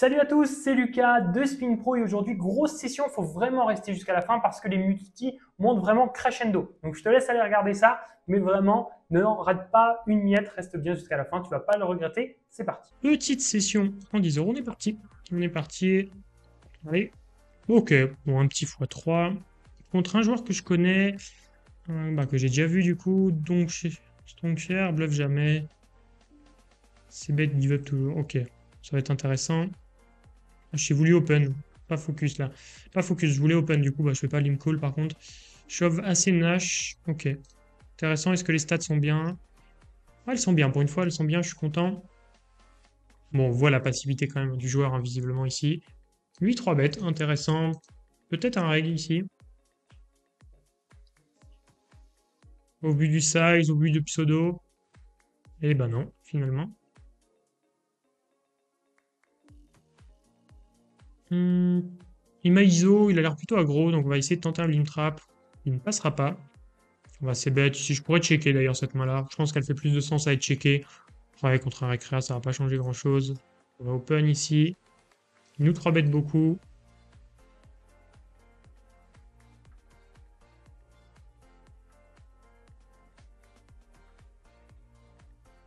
Salut à tous, c'est Lucas de Spin Pro et aujourd'hui grosse session, il faut vraiment rester jusqu'à la fin parce que les multis montent vraiment crescendo. Donc je te laisse aller regarder ça, mais vraiment ne rate pas une miette, reste bien jusqu'à la fin, tu vas pas le regretter. C'est parti. Petite session en 10 euros, on est parti. On est parti. Allez. Ok, bon, un petit x3. Contre un joueur que je connais, que j'ai déjà vu du coup. Donc, Strong Share, bluff jamais. C'est bête, give up toujours. Ok, ça va être intéressant. Ah, j'ai voulu open. Pas focus là. Pas focus, je voulais open du coup. Je fais pas limp call par contre. Shove assez Nash. Ok. Intéressant, est-ce que les stats sont bien? Ah, elles sont bien, pour une fois, elles sont bien, je suis content. Bon, on voit la passivité quand même du joueur invisiblement ici. 8-3 bêtes, intéressant. Peut-être un reg ici. Au vu du size, au vu de pseudo. Eh ben non, finalement. Hmm, Il m'a ISO, il a l'air plutôt aggro, donc on va essayer de tenter un limp trap. Il ne passera pas. On va c'est bête. Si je pourrais checker d'ailleurs cette main-là. Je pense qu'elle fait plus de sens à être checkée. Ouais, contre un récréa, ça va pas changer grand-chose. On va open ici. Nous 3 bêtes beaucoup.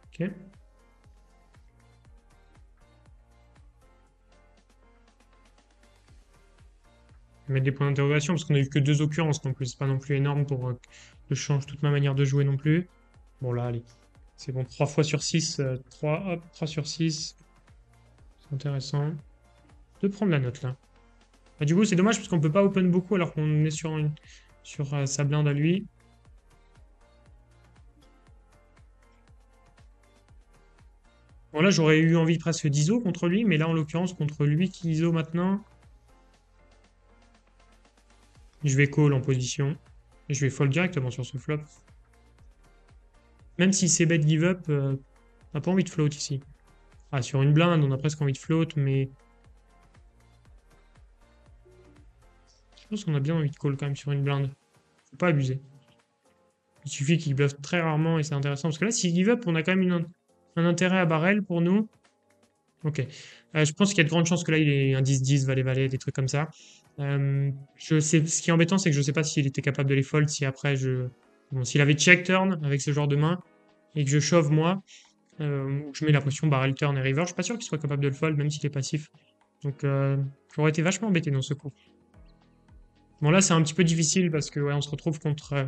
Ok. On va mettre des points d'interrogation parce qu'on a eu que 2 occurrences non plus. C'est pas non plus énorme pour que je change toute ma manière de jouer non plus. Bon là, allez. C'est bon, 3 fois sur 6, 3, hop, 3 sur 6. C'est intéressant de prendre la note là. Du coup, c'est dommage parce qu'on peut pas open beaucoup alors qu'on est sur sa blinde à lui. Bon, là, j'aurais eu envie de presque d'ISO contre lui, mais là, en l'occurrence, contre lui qui ISO maintenant, je vais call en position. Et je vais fold directement sur ce flop. Même si c'est bet give up, on n'a pas envie de float ici. Ah, sur une blinde, on a presque envie de float, mais je pense qu'on a bien envie de call quand même sur une blinde. Faut pas abuser. Il suffit qu'il bluffe très rarement et c'est intéressant. Parce que là, s'il give up, on a quand même un intérêt à barrel pour nous. Ok. Je pense qu'il y a de grandes chances que là, il ait un 10-10, valet-valet, des trucs comme ça. Je sais, ce qui est embêtant, c'est que je ne sais pas s'il était capable de les fold, si après je. Bon, s'il avait check turn avec ce genre de main et que je shove moi, je mets la pression barrel turn et river, je suis pas sûr qu'il soit capable de le fold, même s'il est passif. Donc j'aurais été vachement embêté dans ce coup. Bon là c'est un petit peu difficile parce que ouais, on se retrouve contre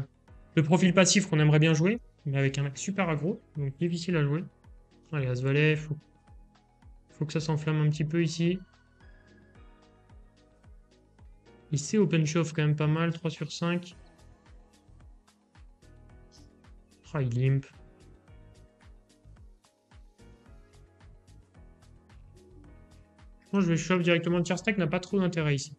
le profil passif qu'on aimerait bien jouer, mais avec un mec super aggro, donc difficile à jouer. Allez, As-Valet, faut que ça s'enflamme un petit peu ici. Il sait open shove quand même pas mal, 3 sur 5. Ah, il limp. Je pense que je vais shove directement. Le tier stack n'a pas trop d'intérêt ici,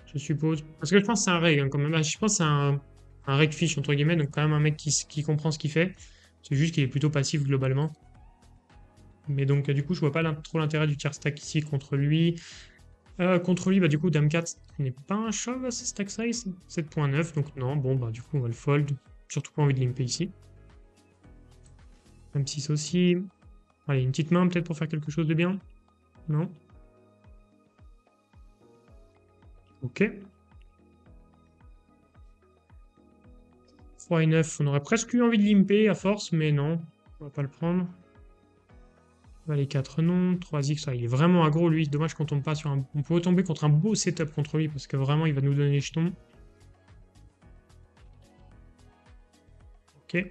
je suppose. Parce que je pense que c'est un reg, hein, quand même. Ah, je pense que c'est un reg fish, entre guillemets, donc quand même un mec qui comprend ce qu'il fait. C'est juste qu'il est plutôt passif globalement. Mais donc, du coup, je vois pas trop l'intérêt du tier stack ici contre lui. Contre lui, du coup, Dame 4 n'est pas un shove à ce stack size. 7.9, donc non. Bon, du coup, on va le fold. Surtout pas envie de limper ici. M6 aussi. Allez, une petite main peut-être pour faire quelque chose de bien. Non. Ok. 3 et 9, on aurait presque eu envie de limper à force, mais non. On va pas le prendre. Les 4 non. 3x, il est vraiment aggro lui. Dommage qu'on tombe pas sur un. On peut tomber contre un beau setup contre lui parce que vraiment il va nous donner les jetons. Ok.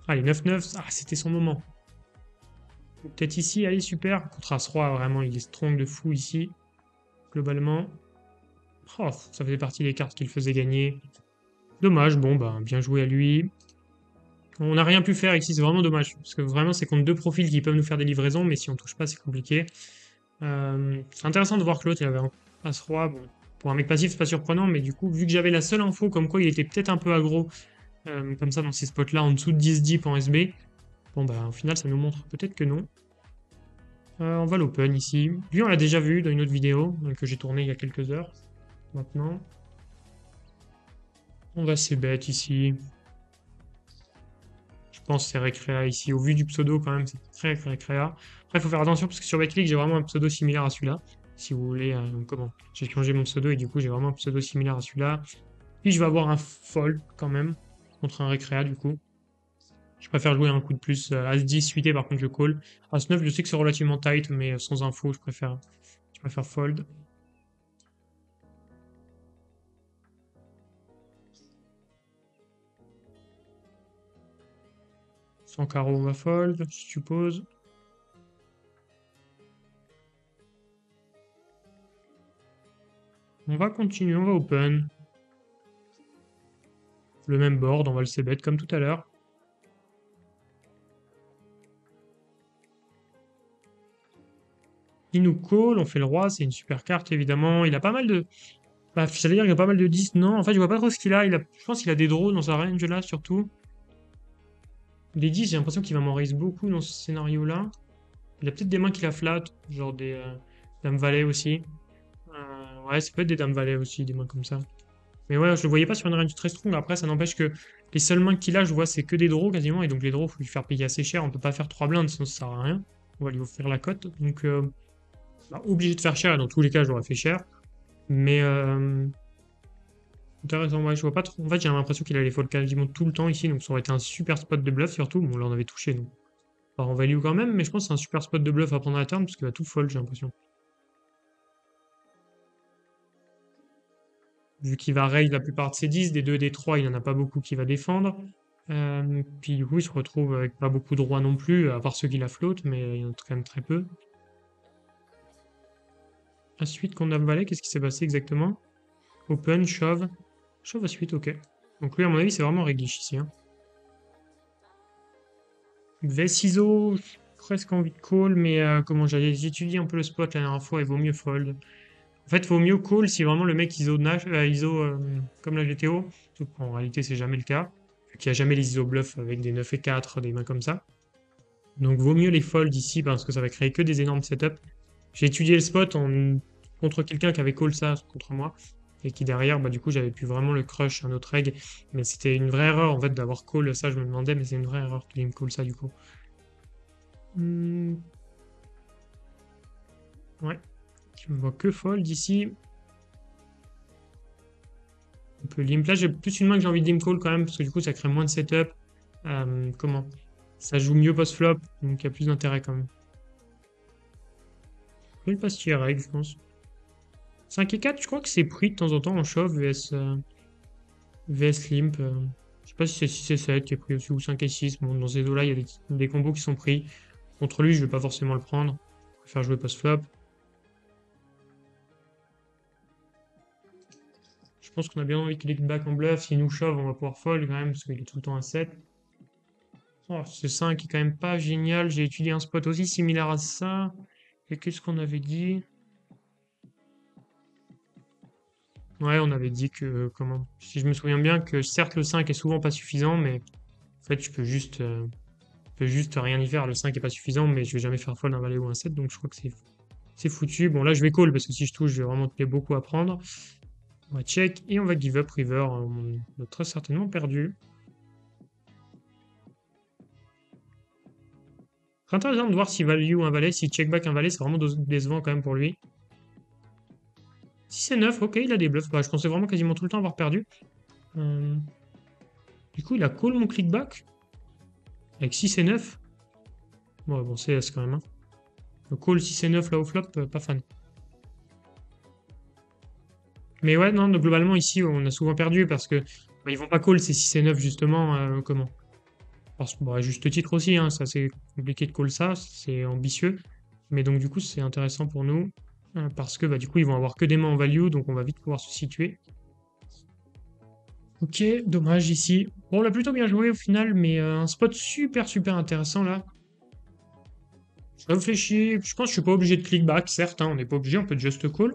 Allez, 9-9. Ah, c'était son moment. Peut-être ici, allez, super. Contre As-Roi, vraiment, il est strong de fou ici. Globalement. Oh, ça faisait partie des cartes qu'il faisait gagner. Dommage, bon, bien joué à lui. On n'a rien pu faire ici, c'est vraiment dommage. Parce que vraiment, c'est contre deux profils qui peuvent nous faire des livraisons, mais si on touche pas, c'est compliqué. C'est intéressant de voir que l'autre, il avait un As-Roi. Bon, pour un mec passif, c'est pas surprenant, mais du coup, vu que j'avais la seule info comme quoi il était peut-être un peu aggro, comme ça, dans ces spots-là, en dessous de 10 deep en SB, bon, au final, ça nous montre peut-être que non. On va l'open ici. Lui, on l'a déjà vu dans une autre vidéo que j'ai tournée il y a quelques heures. Maintenant, on va c-bet ici. Je pense que c'est récréa ici. Au vu du pseudo, quand même, c'est très récréa. Après, il faut faire attention parce que sur Betclic, j'ai vraiment un pseudo similaire à celui-là. Si vous voulez, comment? J'ai changé mon pseudo et du coup, j'ai vraiment un pseudo similaire à celui-là. Puis je vais avoir un fold quand même contre un récréa du coup. Je préfère jouer un coup de plus. As-10 suité, par contre, je call. As-9, je sais que c'est relativement tight, mais sans info, je préfère fold. Sans carreau, on va fold, je suppose. On va continuer, on va open. Le même board, on va le c-bet comme tout à l'heure. Il nous call, on fait le roi, c'est une super carte évidemment. Il a pas mal de. Bah, j'allais dire qu'il a pas mal de 10. Non, en fait, je vois pas trop ce qu'il a. Je pense qu'il a des draws dans sa range là, surtout. Les 10, j'ai l'impression qu'il va m'en raise beaucoup dans ce scénario-là. Il a peut-être des mains qui la flattent, genre des dames valet aussi. Ouais, ça peut être des dames valet aussi, des mains comme ça. Mais ouais, je le voyais pas sur une range très strong. Après, ça n'empêche que les seules mains qu'il a, je vois, c'est que des draws quasiment. Et donc les draws, faut lui faire payer assez cher. On peut pas faire 3 blindes, sinon ça sert à rien. On va lui offrir la cote. Donc, bah, obligé de faire cher. Et dans tous les cas, j'aurais fait cher. Mais intéressant, ouais, je vois pas trop. En fait, j'ai l'impression qu'il allait fold quasiment tout le temps ici. Donc ça aurait été un super spot de bluff surtout. Bon, là, on avait touché, donc. Alors, en value quand même, mais je pense que c'est un super spot de bluff à prendre à terme parce qu'il va tout fold, j'ai l'impression. Vu qu'il va raise la plupart de ses 10, des 2 des 3, il n'y en a pas beaucoup qui va défendre. Puis du coup, il se retrouve avec pas beaucoup de rois non plus, à part ceux qui la flottent, mais il y en a quand même très peu. Ensuite, qu'on dame valet, qu'est-ce qui s'est passé exactement? Open, shove. Shove à suite, ok. Donc lui, à mon avis, c'est vraiment réglisse ici. Hein. V-ciseaux, j'ai presque envie de call, mais comment j'ai étudié un peu le spot la dernière fois, il vaut mieux fold. En fait, il vaut mieux call si vraiment le mec ISO, comme la GTO. En réalité, c'est jamais le cas. Vu qu'il n'y a jamais les ISO bluff avec des 9 et 4, des mains comme ça. Donc, vaut mieux les fold ici parce que ça va créer que des énormes setups. J'ai étudié le spot contre quelqu'un qui avait call ça contre moi. Et qui derrière, bah, du coup, j'avais pu vraiment le crush un autre egg. Mais c'était une vraie erreur en fait d'avoir call ça. Je me demandais, mais c'est une vraie erreur qu'il me call ça du coup. Ouais. Je ne vois que fold ici. On peut limp. Là, j'ai plus une main que j'ai envie de limp call quand même, parce que du coup, ça crée moins de setup. Comment? Ça joue mieux post-flop, donc il y a plus d'intérêt quand même. Je vais le passer règle, je pense. 5 et 4, je crois que c'est pris de temps en temps en shove VS limp. Je sais pas si c'est 6 et 7 qui est pris aussi, ou 5 et 6. Bon, dans ces eaux-là, il y a des combos qui sont pris. Contre lui, je vais pas forcément le prendre. Je préfère jouer post-flop. Je pense qu'on a bien envie qu'il ait back en bluff. S'il nous shove, on va pouvoir fold quand même, parce qu'il est tout le temps à 7. Oh, ce 5 qui est quand même pas génial. J'ai étudié un spot aussi similaire à ça. Et qu'est-ce qu'on avait dit? Ouais, on avait dit que, comment? Si je me souviens bien, que certes le 5 est souvent pas suffisant, mais en fait, je peux juste rien y faire. Le 5 est pas suffisant, mais je vais jamais faire fold un valet ou un 7, donc je crois que c'est foutu. Bon, là, je vais call, parce que si je touche, je vais vraiment te beaucoup à prendre. On va check, et on va give up river. On a très certainement perdu. C'est intéressant de voir si value un valet, si check back un valet, c'est vraiment décevant quand même pour lui. Si c'est 9, ok, il a des bluffs. Bah, je pensais vraiment quasiment tout le temps avoir perdu. Du coup, il a call mon clickback. Avec 6 et 9. Ouais, bon, c'est quand même. Hein. Le call 6 et 9 là au flop, pas fan. Mais ouais, non, globalement, ici, on a souvent perdu parce que bah, ils vont pas call ces 6 et 9, justement. Comment? Parce que, bah, à juste titre aussi, hein, ça c'est compliqué de call ça, c'est ambitieux. Mais donc, du coup, c'est intéressant pour nous. Parce que, bah, du coup, ils vont avoir que des mains en value, donc on va vite pouvoir se situer. Ok, dommage ici. Bon, on l'a plutôt bien joué au final, mais un spot super intéressant là. Je réfléchis, je pense que je suis pas obligé de clickback, certes, hein, on n'est pas obligé, on peut just call.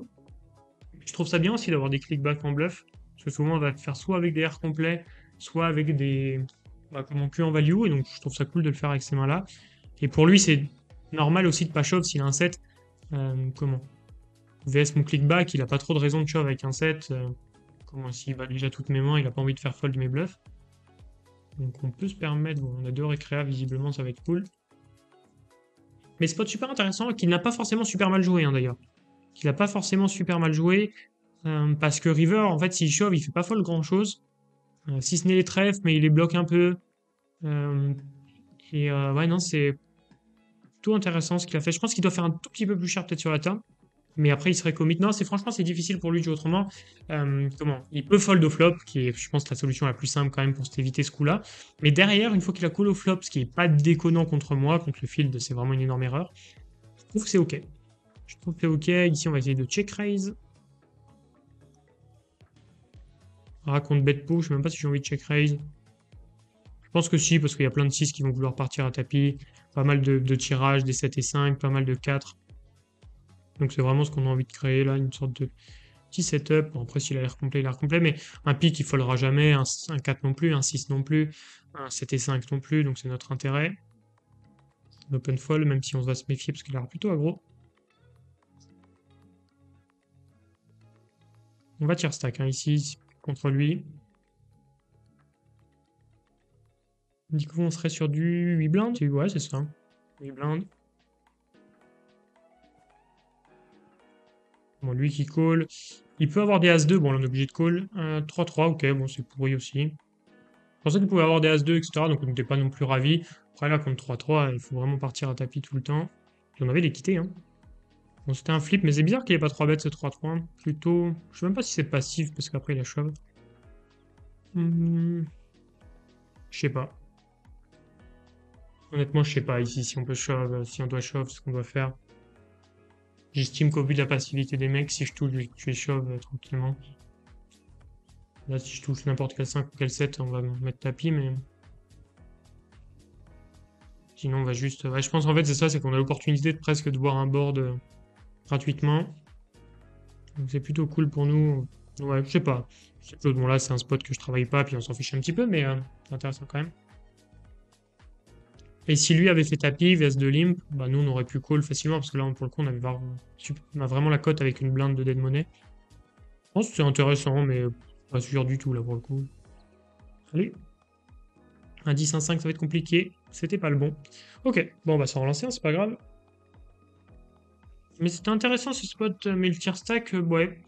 Je trouve ça bien aussi d'avoir des clickbacks en bluff, parce que souvent on va le faire soit avec des airs complets, soit avec des comment que en value, et donc je trouve ça cool de le faire avec ces mains-là. Et pour lui, c'est normal aussi de pas shove s'il a un 7. Comment? VS mon clickback, il a pas trop de raison de shove avec un 7. Comment s'il bat déjà toutes mes mains, il a pas envie de faire fold mes bluffs. Donc on peut se permettre, bon, on a 2 récréas, visiblement ça va être cool. Mais spot super intéressant, qu'il n'a pas forcément super mal joué, hein, d'ailleurs. Qu'il n'a pas forcément super mal joué, parce que River, en fait, s'il shove, il fait pas folle grand-chose. Si ce n'est les trèfles, mais il les bloque un peu. Ouais, non, c'est tout intéressant ce qu'il a fait. Je pense qu'il doit faire un tout petit peu plus cher peut-être sur la table. Mais après, il serait commit. Non, franchement, c'est difficile pour lui de jouer autrement. Il peut fold au flop, qui est, je pense, la solution la plus simple quand même pour s'éviter ce coup-là. Mais derrière, une fois qu'il a call au flop, ce qui est pas déconnant contre moi, contre le field, c'est vraiment une énorme erreur. Je trouve que c'est OK. Je trouve que c'est OK. Ici, on va essayer de check raise. Raconte bet push. Je sais même pas si j'ai envie de check raise. Je pense que si, parce qu'il y a plein de 6 qui vont vouloir partir à tapis. Pas mal de tirages, des 7 et 5, pas mal de 4. Donc c'est vraiment ce qu'on a envie de créer là, une sorte de petit setup. Bon, après, s'il a l'air complet, il a l'air complet, mais un pic, il ne foldera jamais, un 4 non plus, un 6 non plus, un 7 et 5 non plus, donc c'est notre intérêt. L'open fold, même si on va se méfier parce qu'il a l'air plutôt aggro. On va tier stack hein, ici, contre lui. Du coup, on serait sur du 8 blindes. Ouais, c'est ça. 8 blindes. Bon, lui qui call. Il peut avoir des As-2, bon, là, on est obligé de call. 3-3, ok, bon, c'est pourri aussi. Je pensais qu'il pouvait avoir des As-2, etc., donc on n'était pas non plus ravis. Après, là, contre 3-3, il faut vraiment partir à tapis tout le temps. Et on avait l'équité, hein. Bon, c'était un flip, mais c'est bizarre qu'il n'y ait pas 3 bêtes, ce 3-3. Plutôt. Je sais même pas si c'est passif, parce qu'après, il a shove. Je sais pas. Honnêtement, je sais pas ici si on peut shove, si on doit shove, ce qu'on doit faire. J'estime qu'au vu de la passivité des mecs, si je touche, je vais shove tranquillement. Là, si je touche n'importe quel 5 ou quel 7, on va mettre tapis, mais. Sinon, on va juste. Ouais, je pense en fait, c'est ça, c'est qu'on a l'opportunité de presque de voir un board gratuitement. Donc c'est plutôt cool pour nous. Ouais, je sais pas. Bon, là, c'est un spot que je travaille pas, puis on s'en fiche un petit peu, mais c'est intéressant quand même. Et si lui avait fait tapis, vs de limp, bah nous, on aurait pu call facilement, parce que là, pour le coup, on a vraiment la cote avec une blinde de dead money. Je pense que c'est intéressant, mais pas sûr du tout, là, pour le coup. Allez. Un 10, un 5, ça va être compliqué. C'était pas le bon. Ok, bon, on va s'en relancer, hein, c'est pas grave. Mais c'était intéressant ce spot, mais le tier stack, ouais.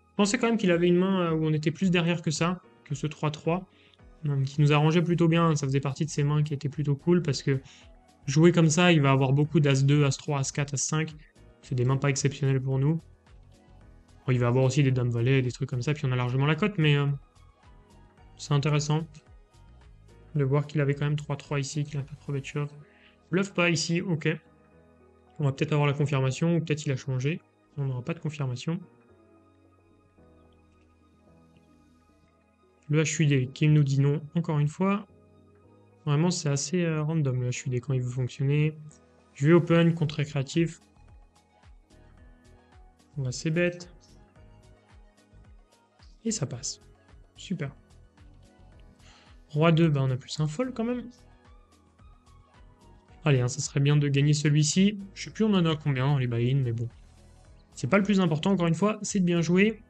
Je pensais quand même qu'il avait une main où on était plus derrière que ça, que ce 3-3, qui nous arrangeait plutôt bien. Ça faisait partie de ses mains qui étaient plutôt cool parce que jouer comme ça, il va avoir beaucoup d'As-2, As-3, As-4, As-5. C'est des mains pas exceptionnelles pour nous. Bon, il va avoir aussi des dames valet, des trucs comme ça, puis on a largement la cote, mais c'est intéressant de voir qu'il avait quand même 3-3 ici, qu'il a pas trop bet shove. Bluff pas ici, ok. On va peut-être avoir la confirmation, ou peut-être il a changé. On n'aura pas de confirmation. Le HUD, Kim nous dit non, encore une fois. Vraiment, c'est assez random le HUD quand il veut fonctionner. Je vais open, contre créatif. On va c'est bête. Et ça passe. Super. Roi 2, bah on a plus un fold quand même. Allez, hein, ça serait bien de gagner celui-ci. Je sais plus on en a combien dans les buy-in, mais bon. C'est pas le plus important, encore une fois, c'est de bien jouer.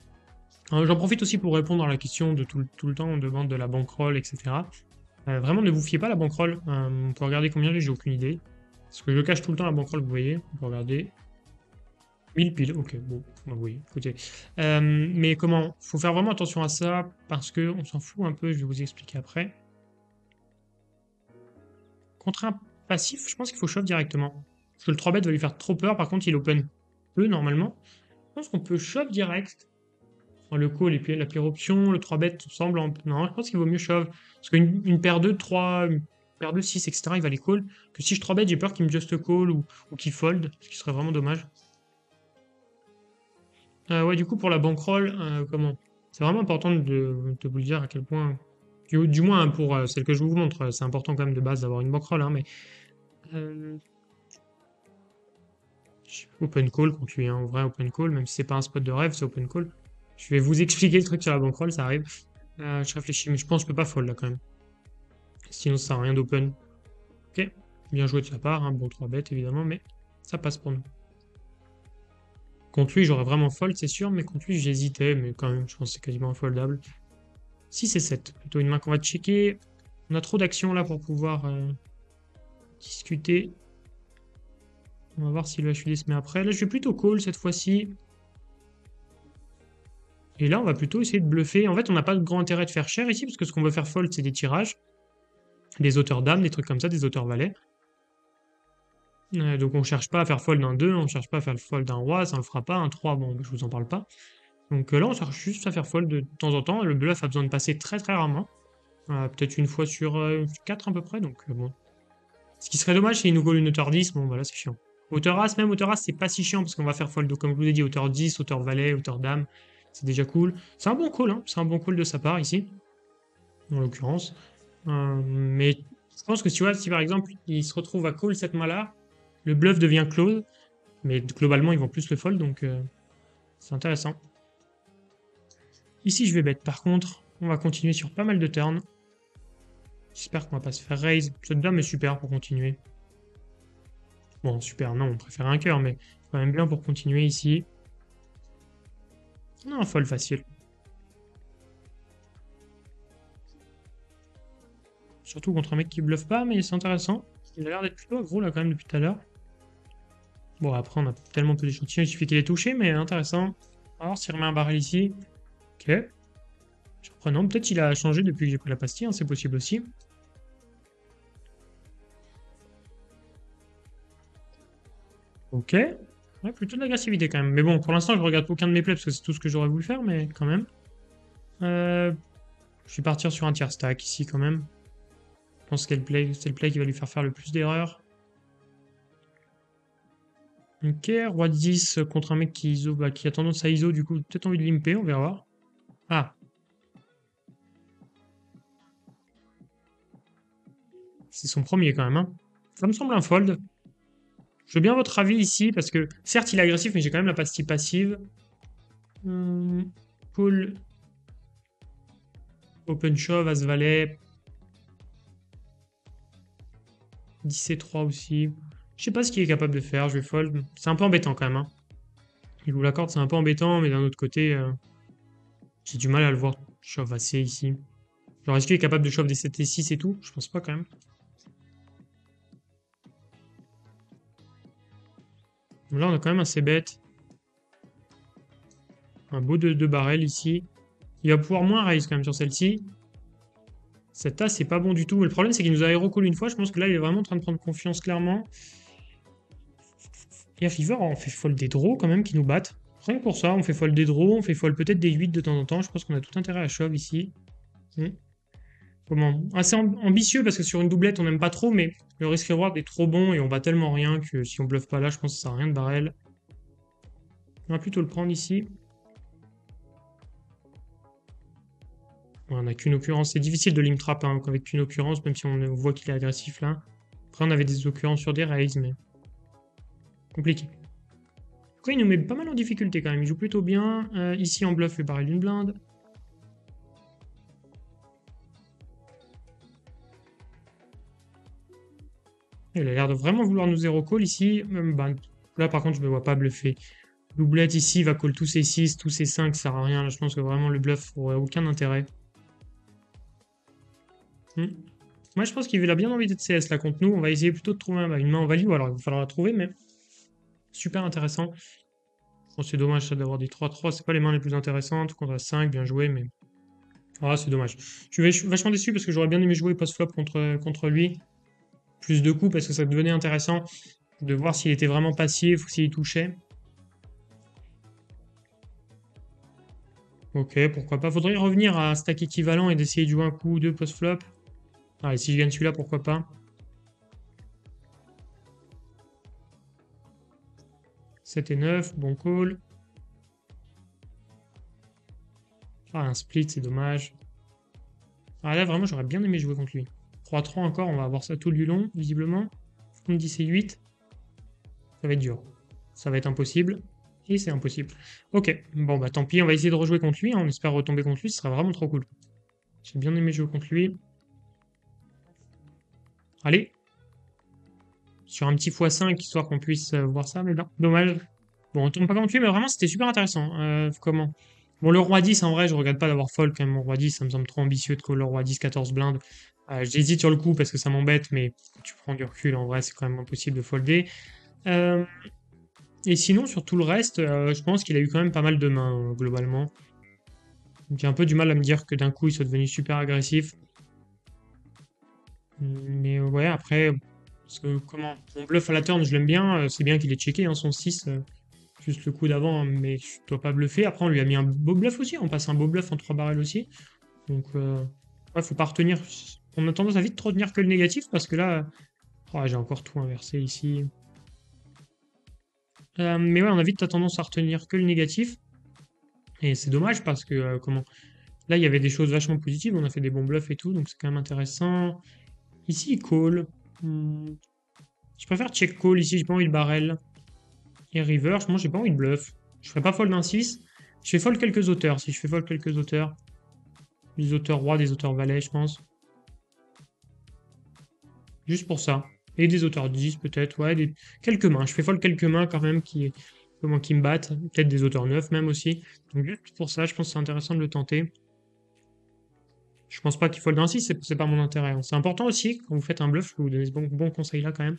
J'en profite aussi pour répondre à la question de tout le temps, on demande de la bankroll, etc. Vraiment, ne vous fiez pas à la bankroll. On peut regarder combien j'ai aucune idée. Parce que je cache tout le temps la bankroll, vous voyez. On peut regarder. 1000 piles, ok, bon, oui, écoutez. Mais comment? Faut faire vraiment attention à ça, parce que on s'en fout un peu, je vais vous expliquer après. Contre un passif, je pense qu'il faut shove directement. Parce que le 3-bet va lui faire trop peur, par contre il open peu normalement. Je pense qu'on peut shove direct. Enfin, le call et puis la pire option, le 3-bet semble en... Non, je pense qu'il vaut mieux shove. Parce qu'une paire de 3, une paire de 6, etc., il va les call. Que si je 3-bet, j'ai peur qu'il me just call ou qu'il fold, ce qui serait vraiment dommage. Ouais, du coup, pour la bankroll, comment? C'est vraiment important de vous le dire à quel point. Du moins, pour celle que je vous montre, c'est important quand même de base d'avoir une bankroll, hein, mais. Open call contre lui, hein, en vrai, open call, même si c'est pas un spot de rêve, c'est open call. Je vais vous expliquer le truc sur la bankroll, ça arrive. Je réfléchis, mais je pense que je peux pas fold là quand même. Sinon, ça sert à rien d'open. Ok, bien joué de sa part, hein, bon 3 bêtes évidemment, mais ça passe pour nous. Contre lui, j'aurais vraiment fold, c'est sûr, mais contre lui, j'hésitais, mais quand même, je pense que c'est quasiment infoldable. 6 et 7, plutôt une main qu'on va checker. On a trop d'actions là pour pouvoir discuter. On va voir si le HUD se met après. Là, je vais plutôt call cette fois-ci. Et là, on va plutôt essayer de bluffer. En fait, on n'a pas de grand intérêt de faire cher ici, parce que ce qu'on veut faire fold, c'est des tirages. Des auteurs dames, des trucs comme ça, des auteurs valets. Donc on cherche pas à faire fold d'un 2, on cherche pas à faire le fold d'un roi, ça ne le fera pas. Un 3, bon, je vous en parle pas. Donc là, on cherche juste à faire fold de temps en temps. Le bluff a besoin de passer très très rarement. Peut-être une fois sur 4 à peu près, donc bon. Ce qui serait dommage, c'est qu'il nous call une hauteur 10, bon voilà, c'est chiant. Hauteur As, même hauteur As, c'est pas si chiant, parce qu'on va faire fold, donc, comme je vous l'ai dit, hauteur 10, hauteur valet, hauteur dame, c'est déjà cool. C'est un bon call, hein, c'est un bon call de sa part ici, en l'occurrence. Mais je pense que tu vois, si par exemple, il se retrouve à call cette main-là, le bluff devient close, mais globalement, ils vont plus le fold, donc c'est intéressant. Ici, je vais bet. Par contre, on va continuer sur pas mal de turns. J'espère qu'on va pas se faire raise. Cette dame est super pour continuer. Bon, super, non, on préfère un cœur, mais quand même bien pour continuer ici. On a un fold facile. Surtout contre un mec qui bluffe pas, mais c'est intéressant. Il a l'air d'être plutôt aggro là quand même depuis tout à l'heure. Bon, après, on a tellement peu d'échantillons, il suffit qu'il ait touché, mais intéressant. Alors, s'il remet un barrel ici. Ok. Surprenant. Peut-être qu'il a changé depuis que j'ai pris la pastille, hein, c'est possible aussi. Ok. Ouais, plutôt de l'agressivité quand même. Mais bon, pour l'instant, je regarde aucun de mes plays parce que c'est tout ce que j'aurais voulu faire, mais quand même. Je vais partir sur un tiers stack ici quand même. Je pense que c'est le play qui va lui faire le plus d'erreurs. Ok, roi 10 contre un mec qui, qui a tendance à ISO, du coup, peut-être envie de limper, on verra. Ah. C'est son premier quand même. Hein. Ça me semble un fold. Je veux bien votre avis ici, parce que certes il est agressif, mais j'ai quand même la pastille passive. Call. Open shove, as valet. 10c3 aussi. Je sais pas ce qu'il est capable de faire, je vais fold. C'est un peu embêtant quand même. Hein. Il vous l'accorde, c'est un peu embêtant, mais d'un autre côté, j'ai du mal à le voir shove assez ici. Genre, est-ce qu'il est capable de shove des 7 et 6 et tout? Je pense pas quand même. Donc là, on a quand même un c-bet. Un beau 2 barrel ici. Il va pouvoir moins raise quand même sur celle-ci. Cet as, c'est pas bon du tout. Le problème, c'est qu'il nous a hero call une fois. Je pense que là, il est vraiment en train de prendre confiance, clairement. Et à Fever, on fait fold des draws quand même qui nous battent. Rien que pour ça, on fait fold des draws, on fait fold peut-être des 8 de temps en temps. Je pense qu'on a tout intérêt à shove ici. Comment? Assez ambitieux parce que sur une doublette, on n'aime pas trop, mais le risque reward est trop bon et on bat tellement rien que si on bluffe pas là, je pense que ça sert à rien de barrel. On va plutôt le prendre ici. On n'a qu'une occurrence. C'est difficile de limp trap hein, avec qu'une occurrence, même si on voit qu'il est agressif là. Après, on avait des occurrences sur des raises, mais compliqué. Après, il nous met pas mal en difficulté quand même. Il joue plutôt bien. Ici, en bluff, le barrel d'une blinde. Il a l'air de vraiment vouloir nous zéro call ici. Là, par contre, je ne me vois pas bluffer. Doublette ici, il va call tous ses 6, tous ses 5, ça sert à rien. Là, je pense que vraiment le bluff aurait aucun intérêt. Moi, je pense qu'il a bien envie d'être CS là contre nous. On va essayer plutôt de trouver une main en value. Alors, il va falloir la trouver, mais super intéressant. Bon, c'est dommage ça d'avoir des 3-3. C'est pas les mains les plus intéressantes. Contre 5, bien joué, mais. Ah, c'est dommage. Je suis vachement déçu parce que j'aurais bien aimé jouer post-flop contre lui. Plus de coups parce que ça devenait intéressant de voir s'il était vraiment passif ou s'il touchait. Ok, pourquoi pas. Faudrait revenir à stack équivalent et d'essayer de jouer un coup ou deux post-flop. Allez, si je gagne celui-là, pourquoi pas. 7 et 9, bon call. Ah, un split, c'est dommage. Ah là, vraiment, j'aurais bien aimé jouer contre lui. 3-3 encore, on va avoir ça tout le long, visiblement. Contre 10 et 8. Ça va être dur. Ça va être impossible. Et c'est impossible. Ok, bon bah tant pis, on va essayer de rejouer contre lui. Hein. On espère retomber contre lui, ce sera vraiment trop cool. J'ai bien aimé jouer contre lui. Allez. Sur un petit x5, histoire qu'on puisse voir ça, mais non, dommage. Bon, on tombe pas contre lui, mais vraiment c'était super intéressant. Comment? Bon, le roi 10, en vrai, je regrette pas d'avoir fold quand même mon roi 10. Ça me semble trop ambitieux de call le roi 10, 14 blindes. J'hésite sur le coup parce que ça m'embête, mais quand tu prends du recul, en vrai, c'est quand même impossible de folder. Euh, et sinon, sur tout le reste, je pense qu'il a eu quand même pas mal de mains, globalement. Donc, j'ai un peu du mal à me dire que d'un coup, il soit devenu super agressif. Mais ouais, après, parce que comment mon bluff à la turn, je l'aime bien. C'est bien qu'il ait checké hein, son 6, juste le coup d'avant, hein, mais je dois pas bluffer. Après, on lui a mis un beau bluff aussi. On passe un beau bluff en 3 barrels aussi. Donc, ouais, faut pas retenir. On a tendance à vite retenir que le négatif parce que là, oh, j'ai encore tout inversé ici. Mais ouais, on a vite tendance à retenir que le négatif. Et c'est dommage parce que, comment là, il y avait des choses vachement positives. On a fait des bons bluffs et tout, donc c'est quand même intéressant. Ici, il call. Hmm, Je préfère check call ici, j'ai pas envie de barrel. Et river, moi j'ai pas envie de bluff. Je ferai pas fold d'un 6. Je fais fold quelques auteurs. Si je fais fold quelques auteurs, des auteurs rois, des auteurs valets, je pense. Juste pour ça. Et des auteurs 10 peut-être, ouais, quelques mains. Je fais fold quelques mains quand même qui me battent. Peut-être des auteurs 9 même aussi. Donc juste pour ça, je pense que c'est intéressant de le tenter. Je pense pas qu'il fold un 6, c'est pas mon intérêt, hein. C'est important aussi, quand vous faites un bluff, je peux vous donner ce bon conseil là quand même.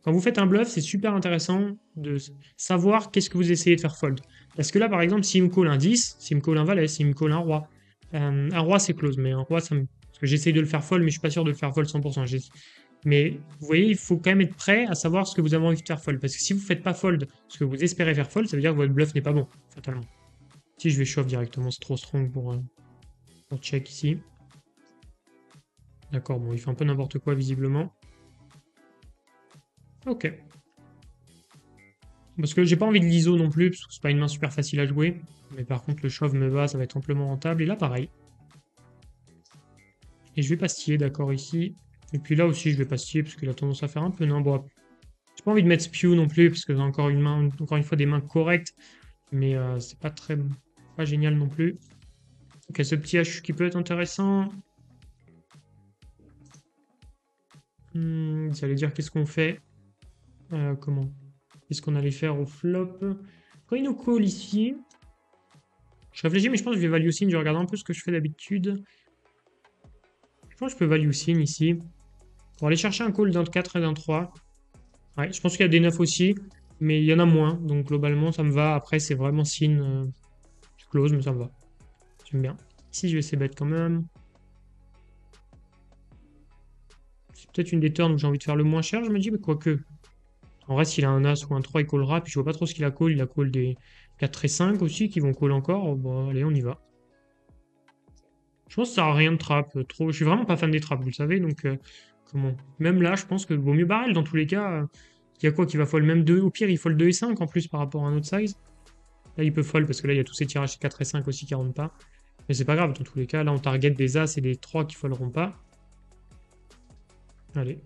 Quand vous faites un bluff, c'est super intéressant de savoir qu'est-ce que vous essayez de faire fold. Parce que là, par exemple, s'il me call un 10, s'il me call un valet, s'il me call un roi c'est close, mais un roi, parce que j'essaye de le faire fold, mais je suis pas sûr de le faire fold 100%. Mais vous voyez, il faut quand même être prêt à savoir ce que vous avez envie de faire fold. Parce que si vous faites pas fold ce que vous espérez faire fold, ça veut dire que votre bluff n'est pas bon, fatalement. Si je vais shove directement, c'est trop strong pour check ici. D'accord, bon, il fait un peu n'importe quoi visiblement. Ok. Parce que j'ai pas envie de l'ISO non plus, parce que c'est pas une main super facile à jouer. Mais par contre, le shove me va, ça va être amplement rentable. Et là, pareil. Et je vais pastiller, d'accord, ici. Et puis là aussi, je vais pastiller, parce qu'il a tendance à faire un peu n'importe. J'ai pas envie de mettre spew non plus, parce que j'ai encore une fois des mains correctes. Mais c'est pas génial non plus. Ok, ce petit H qui peut être intéressant. J'allais dire qu'est-ce qu'on fait. Comment Qu'est-ce qu'on allait faire au flop? Quand il nous call ici, je réfléchis, mais je pense que je vais value sin. Je regarde un peu ce que je fais d'habitude. Je pense que je peux value sin ici. Pour aller chercher un call d'un 4 et d'un 3. Ouais, je pense qu'il y a des 9 aussi, mais il y en a moins. Donc globalement, ça me va. Après, c'est vraiment sin. Je close, mais ça me va. J'aime bien. Ici, je vais essayer bête quand même. C'est peut-être une des turns où j'ai envie de faire le moins cher, je me dis, mais quoique. En vrai, s'il a un As ou un 3, il callera. Puis je vois pas trop ce qu'il a call. Il a call des 4 et 5 aussi qui vont call encore. Bon, allez, on y va. Je pense que ça sert à rien de trap. Trop. Je suis vraiment pas fan des traps, vous le savez. Donc, comment même là, je pense que vaut mieux barrel dans tous les cas. Il y a quoi qui va fold même 2. Au pire, il fold 2 et 5 en plus par rapport à un autre size. Là, il peut fold parce que là, il y a tous ces tirages 4 et 5 aussi qui rentrent pas. Mais c'est pas grave, dans tous les cas. Là, on target des As et des 3 qui folderont pas. Allez.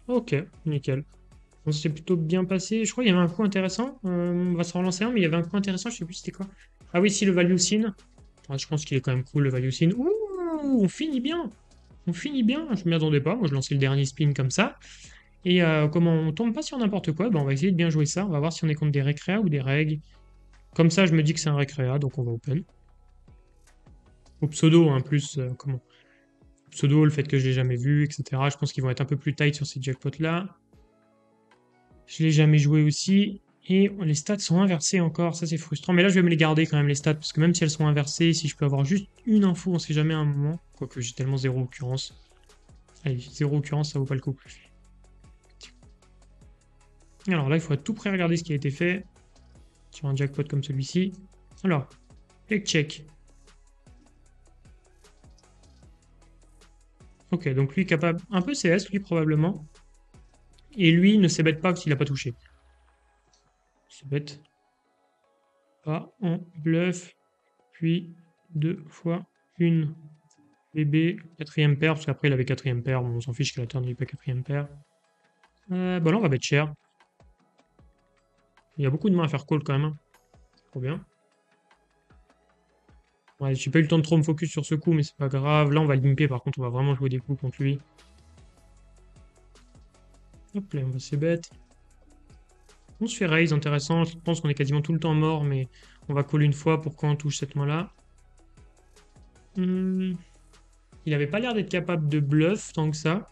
Ok, nickel. Donc, c'est plutôt bien passé. Je crois qu'il y avait un coup intéressant. On va se relancer un, mais il y avait un coup intéressant. Je sais plus c'était quoi. Ah oui, si, le value sin. Ah, je pense qu'il est quand même cool, le value sin. Ouh, on finit bien. On finit bien. Je m'y attendais pas. Moi, je lançais le dernier spin comme ça. Et comment on tombe pas sur n'importe quoi, ben, on va essayer de bien jouer ça. On va voir si on est contre des récréas ou des règles. Comme ça, je me dis que c'est un récréa, donc on va open. Au pseudo, hein, plus comment pseudo, le fait que je l'ai jamais vu, etc. Je pense qu'ils vont être un peu plus tight sur ces jackpots-là. Je l'ai jamais joué aussi. Et les stats sont inversées encore, ça c'est frustrant. Mais là, je vais me les garder quand même, les stats, parce que même si elles sont inversées, si je peux avoir juste une info, on sait jamais à un moment. Quoique j'ai tellement zéro occurrence. Allez, zéro occurrence, ça vaut pas le coup. Alors là, il faut à tout près regarder ce qui a été fait sur un jackpot comme celui-ci. Alors, check. Ok, donc lui capable, un peu CS, lui probablement. Et lui ne s'ébête pas s'il n'a pas touché. Il s'ébête pas en bluff. Puis 2 fois une bébé, quatrième paire, parce qu'après il avait quatrième paire, bon, on s'en fiche que la turn n'ait pas quatrième paire. Bah là on va bet cher. Il y a beaucoup de mains à faire call quand même, hein. Trop bien. Ouais, j'ai pas eu le temps de trop me focus sur ce coup, mais c'est pas grave. Là on va limper, par contre on va vraiment jouer des coups contre lui. Hop là, on va s'ébet. On se fait raise, intéressant. Je pense qu'on est quasiment tout le temps mort, mais on va call une fois pour quand on touche cette main-là. Il n'avait pas l'air d'être capable de bluff tant que ça.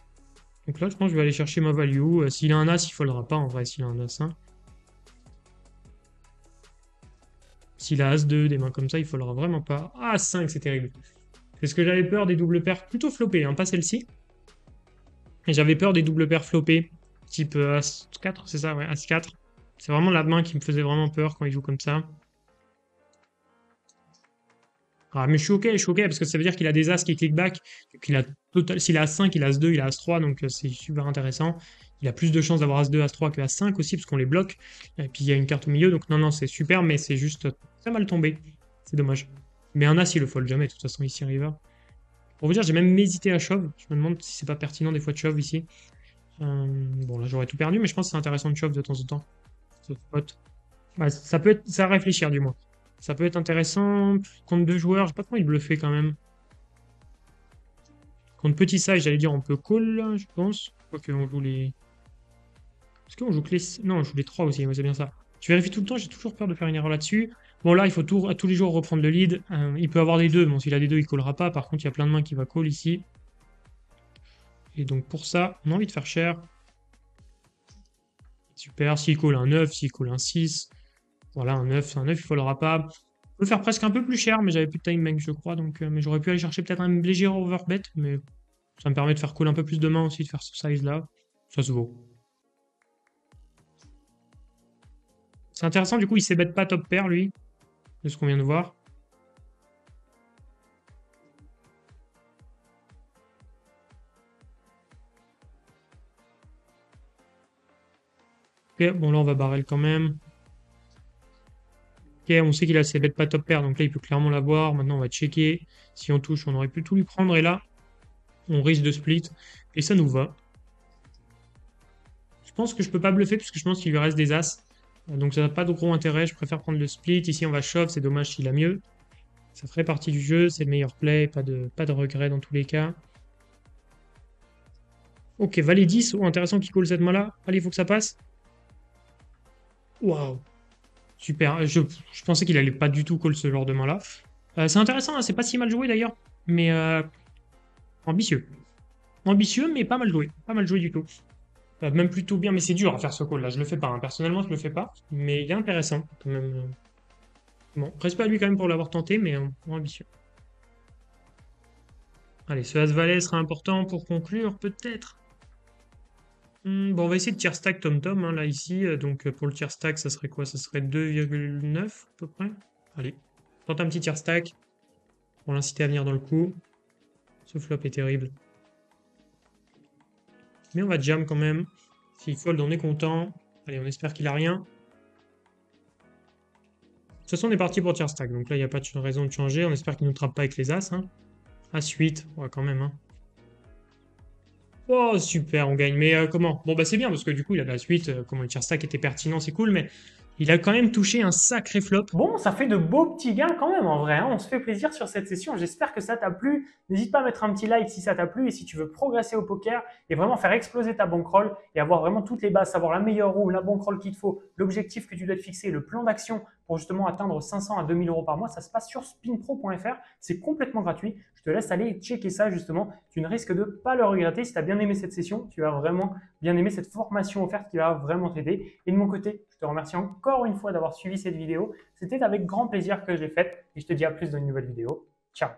Donc là, je pense que je vais aller chercher ma value. S'il a un as, il ne foldra pas en vrai, s'il a un as 1. S'il a as-2, des mains comme ça, il ne foldra vraiment pas. Ah, 5, c'est terrible. C'est ce que j'avais peur des doubles paires plutôt floppées, hein, pas celle-ci. Et j'avais peur des doubles paires floppées, type As4, c'est ça, ouais, As4. C'est vraiment la main qui me faisait vraiment peur quand il joue comme ça. Ah, mais je suis OK, parce que ça veut dire qu'il a des As qui click back. S'il a As5, il a As2, il a As3, donc c'est super intéressant. Il a plus de chances d'avoir As2, As3 que As5 aussi, parce qu'on les bloque. Et puis il y a une carte au milieu, donc non, c'est super, mais c'est juste très mal tombé. C'est dommage. Mais un As, il le fold jamais, de toute façon, ici, river. Pour vous dire, j'ai même hésité à shove. Je me demande si c'est pas pertinent des fois de shove ici. Bon, là, j'aurais tout perdu, mais je pense que c'est intéressant de shove de temps en temps. Ouais, ça peut être, ça à réfléchir du moins. Ça peut être intéressant. Contre deux joueurs, je sais pas comment il bluffait quand même. Contre petit size, j'allais dire on peut call, là, je pense. Quoique on joue les. Est-ce qu'on joue que les. Non, on joue les 3 aussi, ouais, c'est bien ça. Je vérifie tout le temps, j'ai toujours peur de faire une erreur là-dessus. Bon, là, il faut tous les jours reprendre le lead. Il peut avoir les deux. Bon, s'il a les deux, il callera pas. Par contre, il y a plein de mains qui va call ici. Et donc, pour ça, on a envie de faire cher. Super. S'il call un 9, s'il call un 6. Voilà, un 9, c'est un 9, il ne fallera pas. On peut faire presque un peu plus cher, mais j'avais plus de time bank, je crois. Donc, mais j'aurais pu aller chercher peut-être un léger overbet, mais ça me permet de faire call un peu plus de mains aussi, de faire ce size-là. Ça se vaut. C'est intéressant, du coup, il s'ébête pas top pair, lui, de ce qu'on vient de voir. Ok, bon, là, on va barrel quand même. Ok, on sait qu'il a ses bêtes pas top pair, donc là, il peut clairement l'avoir. Maintenant, on va checker. Si on touche, on aurait pu tout lui prendre, et là, on risque de split. Et ça nous va. Je pense que je peux pas bluffer, parce que je pense qu'il lui reste des as. Donc ça n'a pas de gros intérêt, je préfère prendre le split. Ici, on va shove, c'est dommage s'il a mieux. Ça ferait partie du jeu, c'est le meilleur play, pas de regret dans tous les cas. Ok, valet 10, oh, intéressant qu'il call cette main-là. Allez, il faut que ça passe. Waouh, super. Je pensais qu'il allait pas du tout call ce genre de main-là. C'est intéressant, hein, c'est pas si mal joué d'ailleurs, mais ambitieux. Ambitieux, mais pas mal joué. Pas mal joué du tout. Même plutôt bien, mais c'est dur à faire ce call-là. Je le fais pas, hein. Personnellement, je le fais pas. Mais il est intéressant, quand même. Bon, respect à lui quand même pour l'avoir tenté, mais ambitieux. Allez, ce As-Valet sera important pour conclure, peut-être. Bon, on va essayer de tier stack Tom-Tom, hein, là, ici. Donc, pour le tier stack, ça serait quoi? Ça serait 2,9 à peu près. Allez, tente un petit tier stack pour l'inciter à venir dans le coup. Ce flop est terrible. Mais on va jam quand même. S'il fold, on est content. Allez, on espère qu'il a rien. De toute façon, on est parti pour tier stack. Donc là, il n'y a pas de raison de changer. On espère qu'il ne nous trappe pas avec les As. Hein. As-8, ouais, quand même. Hein. Oh, super, on gagne. Mais comment? Bon, bah c'est bien, parce que du coup, il a la suite. Comment le tier stack était pertinent, c'est cool. Mais il a quand même touché un sacré flop. Bon, ça fait de beaux petits gains quand même en vrai, hein. On se fait plaisir sur cette session. J'espère que ça t'a plu. N'hésite pas à mettre un petit like si ça t'a plu et si tu veux progresser au poker et vraiment faire exploser ta bankroll et avoir vraiment toutes les bases, savoir la meilleure roue, la bankroll qu'il te faut, l'objectif que tu dois te fixer, le plan d'action pour justement atteindre 500 à 2000 euros par mois, ça se passe sur spinpro.fr. C'est complètement gratuit. Je te laisse aller checker ça justement. Tu ne risques de pas le regretter. Si tu as bien aimé cette session, tu vas vraiment bien aimé cette formation offerte qui va vraiment t'aider. Et de mon côté, je te remercie encore une fois d'avoir suivi cette vidéo. C'était avec grand plaisir que je l'ai faite et je te dis à plus dans une nouvelle vidéo.